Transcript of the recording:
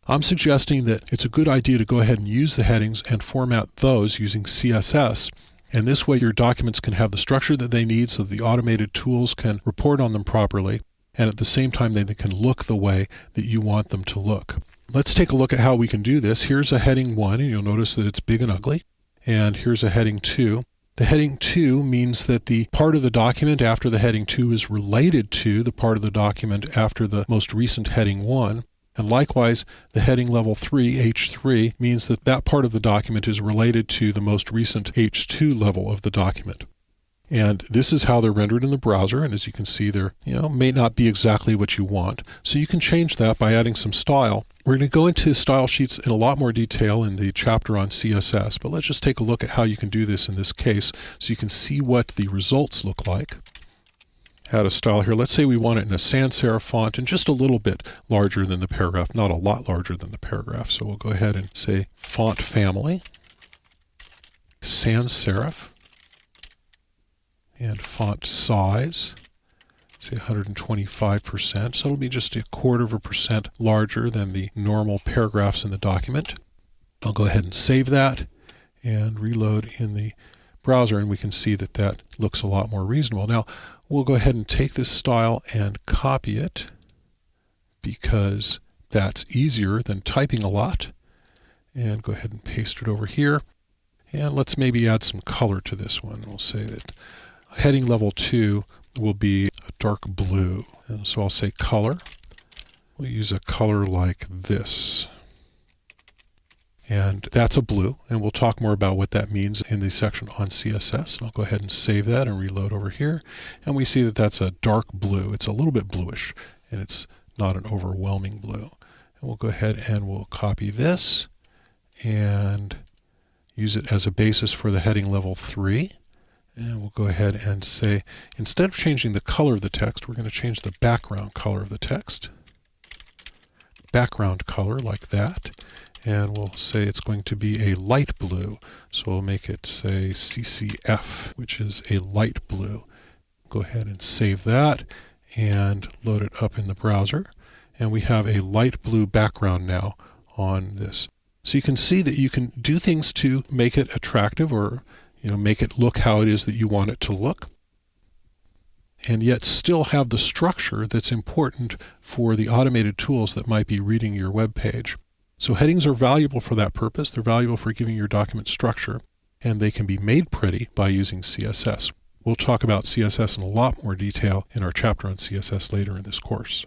I'm suggesting that it's a good idea to go ahead and use the headings and format those using CSS. And this way your documents can have the structure that they need so the automated tools can report on them properly. And at the same time, they can look the way that you want them to look. Let's take a look at how we can do this. Here's a heading 1, and you'll notice that it's big and ugly. And here's a heading 2. The heading 2 means that the part of the document after the heading 2 is related to the part of the document after the most recent heading 1. And likewise, the heading level 3, H3, means that that part of the document is related to the most recent H2 level of the document. And this is how they're rendered in the browser, and as you can see, they're, may not be exactly what you want. So you can change that by adding some style. We're going to go into style sheets in a lot more detail in the chapter on CSS, but let's just take a look at how you can do this in this case so you can see what the results look like. Add a style here. Let's say we want it in a sans serif font and just a little bit larger than the paragraph, not a lot larger than the paragraph. So we'll go ahead and say font family, sans serif, and font size, say 125%. So it'll be just 0.25% larger than the normal paragraphs in the document. I'll go ahead and save that and reload in the browser, and we can see that that looks a lot more reasonable. Now, we'll go ahead and take this style and copy it because that's easier than typing a lot. And go ahead and paste it over here. And let's maybe add some color to this one. We'll say that heading level 2 will be a dark blue. And so I'll say color. We'll use a color like this. And that's a blue, and we'll talk more about what that means in the section on CSS. I'll go ahead and save that and reload over here. And we see that that's a dark blue. It's a little bit bluish, and it's not an overwhelming blue. And we'll go ahead and we'll copy this and use it as a basis for the heading level 3. And we'll go ahead and say, instead of changing the color of the text, we're going to change the background color of the text. Background color like that. And we'll say it's going to be a light blue. So we'll make it say CCF, which is a light blue. Go ahead and save that and load it up in the browser. And we have a light blue background now on this. So you can see that you can do things to make it attractive or make it look how it is that you want it to look, and yet still have the structure that's important for the automated tools that might be reading your web page. So headings are valuable for that purpose. They're valuable for giving your document structure, and they can be made pretty by using CSS. We'll talk about CSS in a lot more detail in our chapter on CSS later in this course.